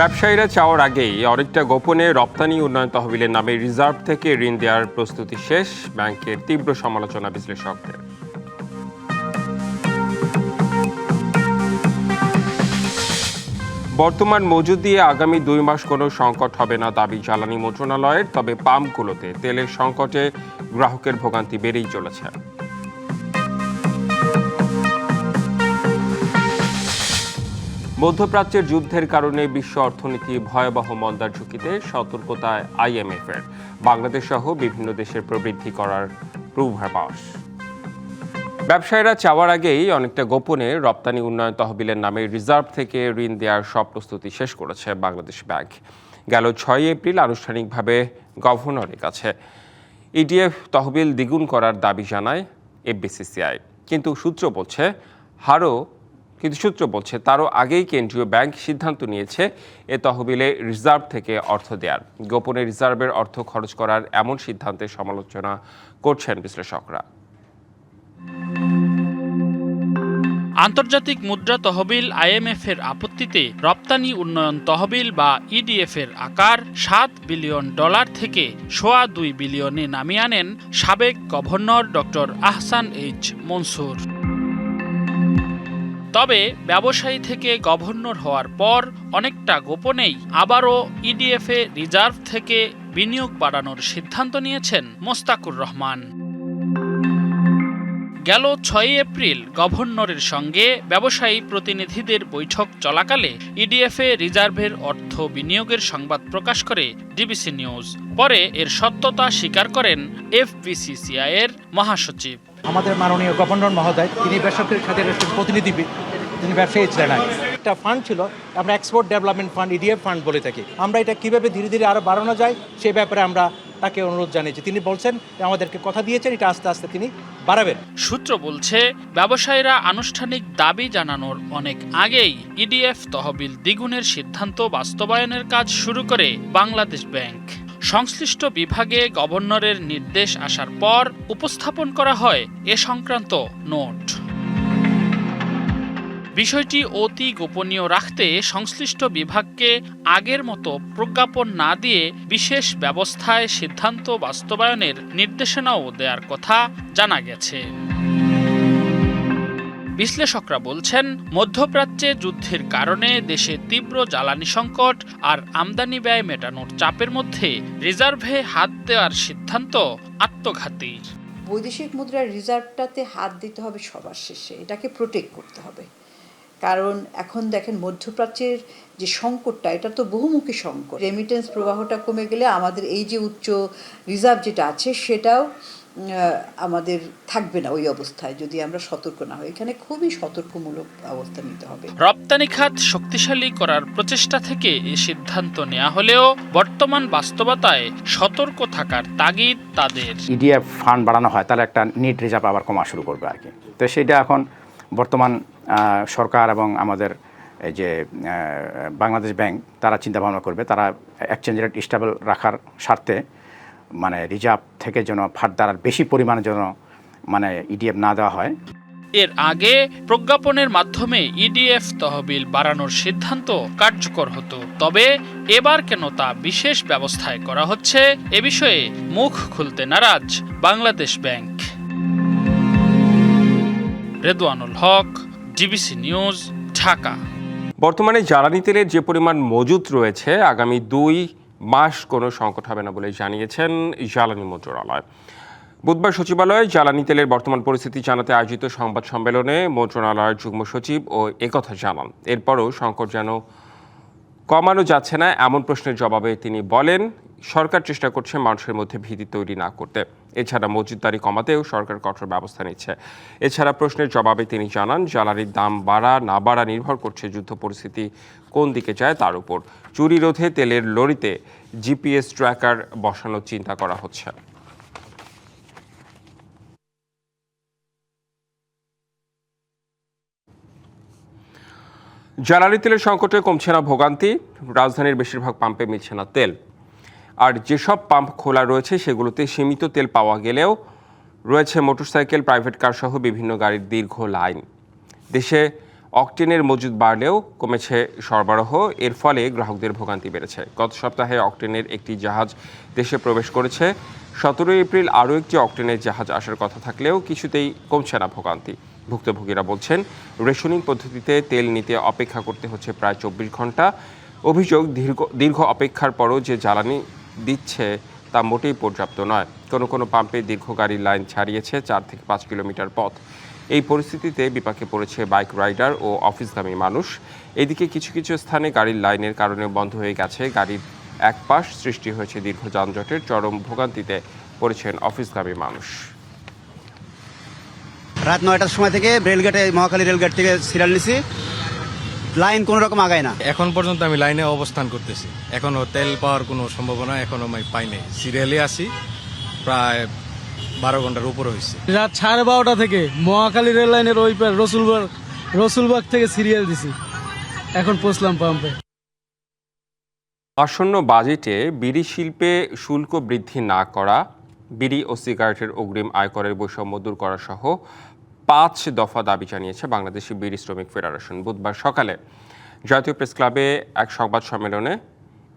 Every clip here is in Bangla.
ব্যবসায়ীরা চাওয়ার আগেই অনেকটা গোপনে রপ্তানি উন্নয়ন তহবিলের নামে রিজার্ভ থেকে ঋণ দেওয়ার প্রস্তুতি শেষ, ব্যাংকের তীব্র সমালোচনা বিশ্লেষকদের। বর্তমান মজুদ দিয়ে আগামী 2 মাস কোনো সংকট হবে না দাবি জ্বালানি মন্ত্রণালয়ের, তবে পাম্পগুলোতে তেলের সংকটে গ্রাহকের ভোগান্তি বেড়েই চলেছে। মধ্যপ্রাচ্যের যুদ্ধের কারণে বিশ্ব অর্থনীতি ভয়াবহ মন্দার ঝুঁকিতে, সতর্কতায় IMF-এর। বাংলাদেশ সহ বিভিন্ন দেশের প্রবৃদ্ধি করার পূর্বাভাস। ব্যবসায়ীরা চাওয়ার আগেই অনেকটা গোপনে রপ্তানি উন্নয়ন তহবিলের নামে রিজার্ভ থেকে ঋণ দেওয়ার সব প্রস্তুতি শেষ করেছে বাংলাদেশ ব্যাংক। গেল 6 এপ্রিল আনুষ্ঠানিকভাবে গভর্নরের কাছে EDF তহবিল দ্বিগুণ করার দাবি জানায় FBCCI। কিন্তু সূত্র বলছে তারও আগেই কেন্দ্রীয় ব্যাংক সিদ্ধান্ত নিয়েছে এ তহবিলে রিজার্ভ থেকে অর্থ দেওয়ার। গোপনে রিজার্ভের অর্থ খরচ করার এমন সিদ্ধান্তের সমালোচনা করছেন বিশ্লেষকরা। আন্তর্জাতিক মুদ্রা তহবিল IMF-এর আপত্তিতে রপ্তানি উন্নয়ন তহবিল বা EDF-এর আকার $7 বিলিয়ন থেকে $2.25 বিলিয়নে নামিয়ে আনেন সাবেক governor doctor Ahsan H Mansur. তবে ব্যবসায়ী থেকে গভর্নর হওয়ার পর অনেকটা গোপনেই আবারও EDF-এ রিজার্ভ থেকে বিনিয়োগ বাড়ানোর সিদ্ধান্ত নিয়েছেন মোস্তাকুর রহমান। গেল 6 এপ্রিল গভর্নরের সঙ্গে ব্যবসায়ী প্রতিনিধিদের বৈঠক চলাকালে EDF-এ রিজার্ভের অর্থ বিনিয়োগের সংবাদ প্রকাশ করে DBC নিউজ। পরে এর সত্যতা স্বীকার করেন FBCCI-এর মহাসচিব। আমাদের মাননীয় গভর্নর মহোদয়, তিনি বেসরকারি খাতের প্রতিনিধি, তিনি ব্যবসায়ী ছিলেন। একটা ফান্ড ছিল, আমরা export development fund EDF fund বলে থাকি। আমরা এটা কিভাবে ধীরে ধীরে আরো বাড়ানো যায় সেই ব্যাপারে আমরা তাকে অনুরোধ জানিয়েছি। তিনি বলছেন আমাদেরকে কথা দিয়েছেন এটা আস্তে আস্তে তিনি বাড়াবেন। সূত্র বলছে ব্যবসায়ীরা আনুষ্ঠানিক দাবি জানানোর অনেক আগেই EDF তহবিল দ্বিগুণের সিদ্ধান্ত বাস্তবায়নের কাজ শুরু করে বাংলাদেশ ব্যাংক। সংশ্লিষ্ট বিভাগে গভর্নরের নির্দেশ আসার পর উপস্থাপন করা হয় এ সংক্রান্ত নোট। বিষয়টি অতি গোপনীয় রাখতে সংশ্লিষ্ট বিভাগকে আগের মতো প্রজ্ঞাপন না দিয়ে বিশেষ ব্যবস্থায় সিদ্ধান্ত বাস্তবায়নের নির্দেশনাও দেওয়ার কথা জানা গেছে। বিশ্লেষকরা বলছেন, মধ্যপ্রাচ্যে যুদ্ধের কারণে দেশে তীব্র জ্বালানি সংকট আর আমদানি ব্যয় মেটানোর চাপের মধ্যে রিজার্ভে হাত দেওয়ার সিদ্ধান্ত আত্মঘাতী। বৈদেশিক মুদ্রার রিজার্ভটাতে হাত দিতে হবে সবার শেষে, এটাকে প্রোটেক্ট করতে হবে। কারণ এখন দেখেন মধ্যপ্রাচ্যের যে সংকটটা, এটা তো বহুমুখী সংকট। রেমিটেন্স প্রবাহটা কমে গেলে আমাদের এই যে উচ্চ রিজার্ভ যেটা আছে সেটাও আমাদের থাকবে না ওই অবস্থায়, যদি আমরা সতর্ক না হই। এখানে খুবই সতর্কমূলক অবস্থা নিতে হবে। রপ্তানি খাত শক্তিশালী করার প্রচেষ্টা থেকে এই সিদ্ধান্ত নেওয়া হলেও বর্তমান বাস্তবতায় সতর্ক থাকার তাগিদ তাদের। EDF ফান্ড বাড়ানো হয় তাহলে একটা নেট রিজার্ভ আবার কমা শুরু করবে আর কি। তো সেটা এখন বর্তমান সরকার এবং আমাদের এই যে বাংলাদেশ ব্যাংক তারা চিন্তা ভাবনা করবে, তারা এক্সচেঞ্জ রেট স্টেবল রাখার স্বার্থে মানে রিজার্ভ থেকে যেন ফার্দার বেশি পরিমাণে যেন মানে EDF না দেওয়া হয়। এর আগে প্রজ্ঞাপনের মাধ্যমে EDF তহবিল বাড়ানোর সিদ্ধান্ত কার্যকর হতো, তবে এবার কেন তা বিশেষ ব্যবস্থায় করা হচ্ছে এ বিষয়ে মুখ খুলতে নারাজ বাংলাদেশ ব্যাংক। রেদওয়ানুল হক, DBC নিউজ, ঢাকা। বর্তমানে জ্বালানি তেলের যে পরিমাণ মজুদ রয়েছে, আগামী 2 মাস কোনো সংকট হবে না বলে জানিয়েছেন জ্বালানি মন্ত্রণালয়। বুধবার সচিবালয়ে জ্বালানি তেলের বর্তমান পরিস্থিতি জানাতে আয়োজিত সংবাদ সম্মেলনে মন্ত্রণালয়ের যুগ্ম সচিব ও একথা জানান। এরপরও সংকট যেন কমানো যাচ্ছে না এমন প্রশ্নের জবাবে তিনি বলেন, সরকার চেষ্টা করছে মানুষের মধ্যে ভীতি তৈরি না করতে। এছাড়া মজুতদারি কমাতেও সরকার কঠোর ব্যবস্থা নিচ্ছে। এছাড়া প্রশ্নের জবাবে তিনি জানান, জ্বালানির দাম বাড়া না বাড়া নির্ভর করছে যুদ্ধ পরিস্থিতি কোন দিকে যায় তার উপর। চুরি রোধে তেলের লরিতে GPS ট্র্যাকার বসানোর চিন্তা করা হচ্ছে। জ্বালানি তেলের সংকটে কমছে না ভোগান্তি, রাজধানীর বেশিরভাগ পাম্পে মিলছে না তেল। আর যেসব পাম্প খোলা রয়েছে সেগুলোতে সীমিত তেল পাওয়া গেলেও রয়েছে মোটরসাইকেল, প্রাইভেট কার সহ বিভিন্ন গাড়ির দীর্ঘ লাইন। দেশে অকটেনের মজুদ বাড়লেও কমেছে সরবরাহ, এর ফলে গ্রাহকদের ভোগান্তি বেড়েছে। গত সপ্তাহে অকটেনের একটি জাহাজ দেশে প্রবেশ করেছে। 17 এপ্রিল আরও একটি অকটেনের জাহাজ আসার কথা থাকলেও কিছুতেই কমছে না ভোগান্তি। ভুক্তভোগীরা বলছেন, রেশনিং পদ্ধতিতে তেল নিতে অপেক্ষা করতে হচ্ছে প্রায় 24 ঘন্টা। অভিযোগ, দীর্ঘ অপেক্ষার পরও যে জ্বালানি দিচ্ছে তা মোটেই পর্যাপ্ত নয়। কোনো কোনো পাম্পে দীর্ঘ গাড়ির লাইন ছাড়িয়েছে 4 থেকে 5 কিলোমিটার পথ। এই পরিস্থিতিতে বিপাকে পড়েছে বাইক রাইডার ও অফিসগামী মানুষ। এদিকে কিছু কিছু স্থানে গাড়ির লাইনের কারণে বন্ধ হয়ে গেছে গাড়ির এক পাশ, সৃষ্টি হয়েছে দীর্ঘ যানজটের। চরম ভোগান্তিতে পড়েছেন অফিসগামী মানুষ। রাত 9টার সময় থেকে রেলগেটে, মহাখালী রেলগেট থেকে সিরিয়াল নিছি, লাইন কোনো রকম আগায় না। এখন পর্যন্ত আমি লাইনে অবস্থান করতেছি, এখনো তেল পাওয়ার কোনো সম্ভাবনা এখনো আমি পাইনি। সিরিয়ালে আছি, প্রায় 12 ঘন্টার উপরে হয়েছে। রাত 12:30 থেকে মহাখালী রেল লাইনের ওই পার রসুলবাগ থেকে সিরিয়াল দিছি, এখন পৌঁছলাম পাম্পে। আসন্ন বাজেটে বিড়ি শিল্পে শুল্ক বৃদ্ধি না করা, বিড়ি ও সিগারেটের অগ্রিম আয়করের বৈষম্য দূর করা সহ 5 দফা দাবি জানিয়েছে বাংলাদেশি বিড়ি শ্রমিক ফেডারেশন। বুধবার সকালে জাতীয় প্রেস ক্লাবে এক সংবাদ সম্মেলনে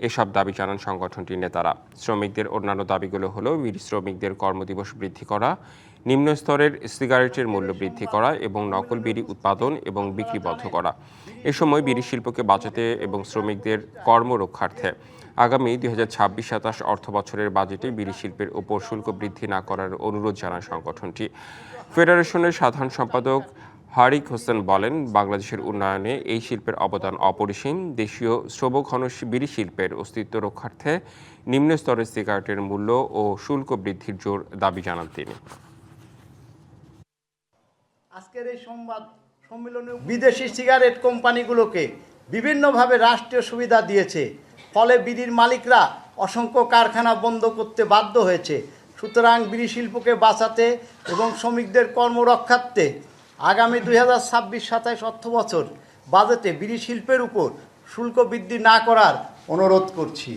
এসব দাবি জানান সংগঠনটির নেতারা। শ্রমিকদের অন্যান্য দাবিগুলো হলো বিড়ি শ্রমিকদের কর্মদিবস বৃদ্ধি করা, নিম্ন স্তরের সিগারেটের মূল্য বৃদ্ধি করা এবং নকল বিড়ি উৎপাদন এবং বিক্রি বন্ধ করা। এ সময় বিড়ি শিল্পকে বাঁচাতে এবং শ্রমিকদের কর্মরক্ষার্থে আগামী 2026-27 অর্থ বছরের বাজেটে বিড়ি শিল্পের ওপর শুল্ক বৃদ্ধি না করার অনুরোধ জানায় সংগঠনটি। ফেডারেশনের সাধারণ সম্পাদক হারিক হোসেন বলেন, বাংলাদেশের উন্নয়নে এই শিল্পের অবদান অপরিসীম। দেশীয় শ্রমঘন বিড়ি শিল্পের অস্তিত্ব রক্ষার্থে নিম্ন স্তরের সিগারেটের মূল্য ও শুল্ক বৃদ্ধির জোর দাবি জানান তিনি। আজকের এই সংবাদ সম্মেলনে বিদেশি সিগারেট কোম্পানিগুলোকে বিভিন্নভাবে রাষ্ট্রীয় সুবিধা দিয়েছে, ফলে বিড়ির মালিকরা অসংখ্য কারখানা বন্ধ করতে বাধ্য হয়েছে। সুতরাং বিড়ি শিল্পকে বাঁচাতে এবং শ্রমিকদের কর্মরক্ষার্থে আগামী 2026-27 অর্থ বছর বাজেটে বিড়ি শিল্পের উপর শুল্ক বৃদ্ধি না করার অনুরোধ করছি।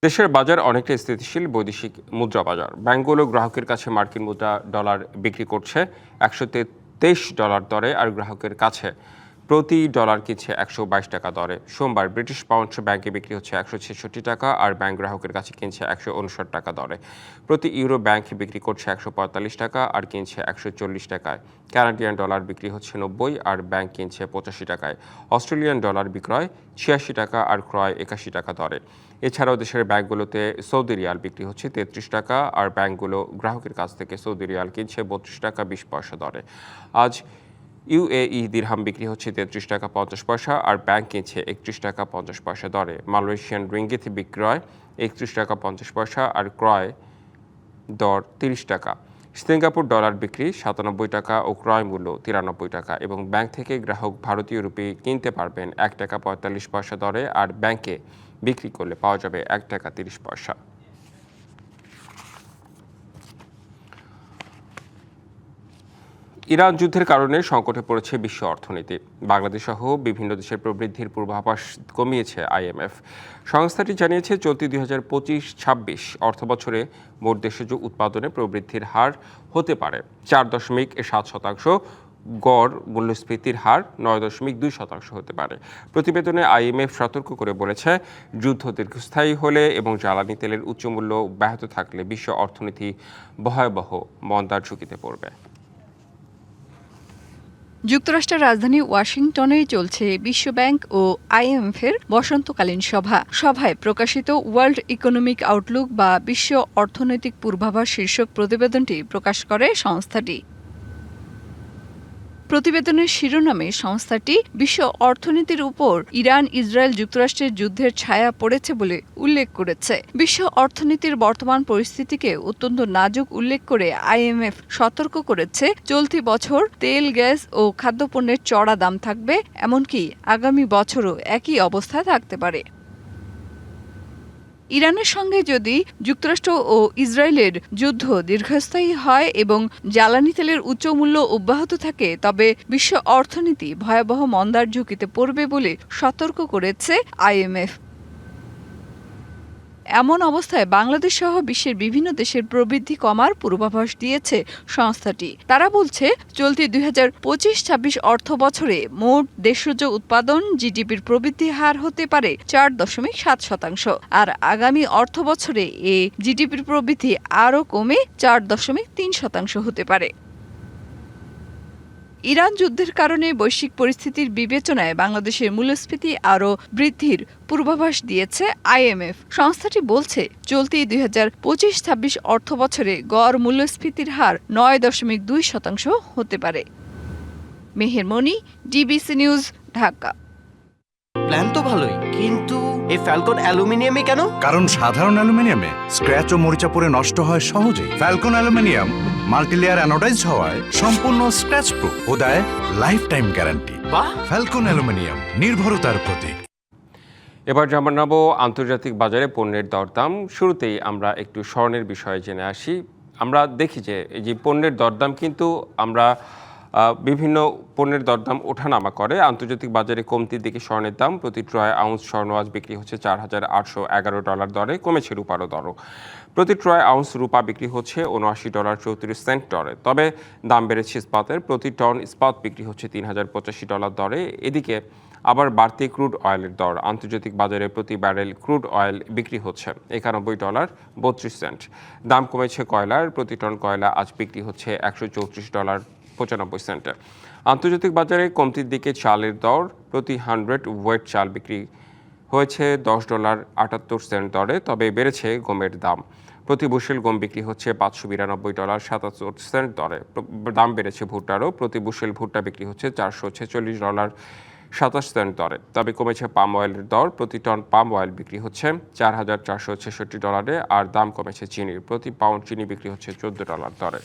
দেশের বাজার অনেকটা স্থিতিশীল। বৈদেশিক মুদ্রা বাজার, ব্যাংকগুলো গ্রাহকের কাছে মার্কিন মুদ্রা ডলার বিক্রি করছে $123 দরে আর গ্রাহকের কাছে প্রতি ডলার কিনছে 122 টাকা দরে। সোমবার ব্রিটিশ পাউন্ড ব্যাংকে বিক্রি হচ্ছে 166 টাকা আর ব্যাংক গ্রাহকের কাছে কিনছে 159 টাকা দরে। প্রতি ইউরো ব্যাংক বিক্রি করছে 145 টাকা আর কিনছে 140 টাকায়। কানাডিয়ান ডলার বিক্রি হচ্ছে 90 আর ব্যাংক কিনছে 85 টাকায়। অস্ট্রেলিয়ান ডলার বিক্রয় 86 টাকা আর ক্রয় 81 টাকা দরে। এছাড়াও দেশের ব্যাংকগুলোতে সৌদি রিয়াল বিক্রি হচ্ছে 33 টাকা আর ব্যাংকগুলো গ্রাহকের কাছ থেকে সৌদি রিয়াল কিনছে 32 টাকা 20 পয়সা দরে। আজ ইউএই দিরহাম বিক্রি হচ্ছে 33 টাকা 50 পয়সা আর ব্যাংক কিনছে 31 টাকা 50 পয়সা দরে। মালয়েশিয়ান রিঙ্গিত বিক্রয় 31 টাকা 50 পয়সা আর ক্রয় দর 30 টাকা। সিঙ্গাপুর ডলার বিক্রি 97 টাকা ও ক্রয় মূল্য 93 টাকা এবং ব্যাংক থেকে গ্রাহক ভারতীয় রুপি কিনতে পারবেন 1 টাকা 45 পয়সা দরে আর ব্যাংকে বিক্রি করলে পাওয়া যাবে 1 টাকা 30 পয়সা। ইরান যুদ্ধের কারণে সংকটে পড়েছে বিশ্ব অর্থনীতি। বাংলাদেশ সহ বিভিন্ন দেশের প্রবৃদ্ধির পূর্বাভাস কমিয়েছে আইএমএফ। সংস্থাটি জানিয়েছে, চলতি 2025-26 অর্থবছরে মোট দেশজ উৎপাদনে প্রবৃদ্ধির হার হতে পারে 4.7%, গড় মূল্যস্ফীতির হার 9.2% হতে পারে। প্রতিবেদনে আইএমএফ সতর্ক করে বলেছে, যুদ্ধ দীর্ঘস্থায়ী হলে এবং জ্বালানি তেলের উচ্চমূল্য ব্যাহত থাকলে বিশ্ব অর্থনীতি ভয়াবহ মন্দার ঝুঁকিতে পড়বে। যুক্তরাষ্ট্রের রাজধানী ওয়াশিংটনেই চলছে বিশ্বব্যাংক ও আইএমএফের বসন্তকালীন সভায় প্রকাশিত ওয়ার্ল্ড ইকোনমিক আউটলুক বা বিশ্ব অর্থনৈতিক পূর্বাভাস শীর্ষক প্রতিবেদনটি প্রকাশ করে সংস্থাটি। প্রতিবেদনের শিরোনামে সংস্থাটি বিশ্ব অর্থনীতির উপর ইরান ইসরায়েল যুক্তরাষ্ট্রের যুদ্ধের ছায়া পড়েছে বলে উল্লেখ করেছে। বিশ্ব অর্থনীতির বর্তমান পরিস্থিতিকে অত্যন্ত নাজুক উল্লেখ করে আইএমএফ সতর্ক করেছে, চলতি বছর তেল, গ্যাস ও খাদ্যপণ্যের চড়া দাম থাকবে, এমনকি আগামী বছরও একই অবস্থা থাকতে পারে। ইরানের সঙ্গে যদি যুক্তরাষ্ট্র ও ইসরায়েলের যুদ্ধ দীর্ঘস্থায়ী হয় এবং জ্বালানি তেলের উচ্চ মূল্য অব্যাহত থাকে, তবে বিশ্ব অর্থনীতি ভয়াবহ মন্দার ঝুঁকিতে পড়বে বলে সতর্ক করেছে আইএমএফ। এমন অবস্থায় বাংলাদেশ সহ বিশ্বের বিভিন্ন দেশের প্রবৃদ্ধি কমার পূর্বাভাস দিয়েছে সংস্থাটি। তারা বলছে চলতি 2025-26 অর্থ বছরে মোট দেশজ উৎপাদন জিডিপির প্রবৃদ্ধি হার হতে পারে 4.7%, আর আগামী অর্থ বছরে এ জিডিপির প্রবৃদ্ধি আরও কমে 4.3% হতে পারে। ইরান যুদ্ধের কারণে বৈশ্বিক পরিস্থিতির বিবেচনায় বাংলাদেশের মূল্যস্ফীতি আরও বৃদ্ধির পূর্বাভাস দিয়েছে আইএমএফ। সংস্থাটি বলছে চলতি 2025-26 অর্থ বছরে গড় মূল্যস্ফীতির হার 9.2% হতে পারে। মেহের মনি, ডিবিসি নিউজ, ঢাকা। প্ল্যান তো ভালোই, কিন্তু এই ফ্যালকন অ্যালুমিনিয়ামে কেন? কারণ সাধারণ অ্যালুমিনিয়ামে স্ক্র্যাচ ও মরিচা পড়ে নষ্ট হয় সহজেই। ফ্যালকন অ্যালুমিনিয়াম মাল্টিলেয়ার অ্যানোডাইজড হওয়ায় সম্পূর্ণ স্ক্র্যাচ প্রুফ ও দেয় লাইফ টাইম গ্যারান্টি। বাহ! ফ্যালকন অ্যালুমিনিয়াম, নির্ভরতার প্রতীক। এবার জানাবো আন্তর্জাতিক বাজারে পণ্যের দরদাম। শুরুতেই আমরা একটু স্বর্ণের বিষয়ে জেনে আসি। আমরা দেখি যে এই যে পণ্যের দরদাম কিন্তু আমরা বিভিন্ন পণ্যের দরদাম ওঠানামা করে। আন্তর্জাতিক বাজারে কমতির দিকে স্বর্ণের দাম। প্রতি ট্রয় আউন্স স্বর্ণ আজ বিক্রি হচ্ছে $4,811 দরে, কমেছে রূপারও দরও। প্রতি ট্রয় আউন্স রূপা বিক্রি হচ্ছে $79.34 দরে। তবে দাম বেড়েছে ইস্পাতের। প্রতি টন ইস্পাত বিক্রি হচ্ছে $3,085 দরে। এদিকে আবার বাড়তি ক্রুড অয়েলের দর। আন্তর্জাতিক বাজারে প্রতি ব্যারেল ক্রুড অয়েল বিক্রি হচ্ছে $91.32। দাম কমেছে কয়লার। প্রতি টন কয়লা আজ বিক্রি হচ্ছে $134.95। আন্তর্জাতিক বাজারে কমতির দিকে চালের দর। প্রতি 100 ওয়েট চাল বিক্রি হয়েছে $10.78 দরে। তবে বেড়েছে গমের দাম। প্রতি বুশেল গম বিক্রি হচ্ছে $592.77 দরে। দাম বেড়েছে ভুট্টারও। প্রতি বুশেল ভুট্টা বিক্রি হচ্ছে $446.27 দরে। তবে কমেছে পাম অয়েলের দর। প্রতি টন পাম অয়েল বিক্রি হচ্ছে $4,466 আর দাম কমেছে চিনির। প্রতি পাউন্ড চিনি বিক্রি হচ্ছে $14 দরে।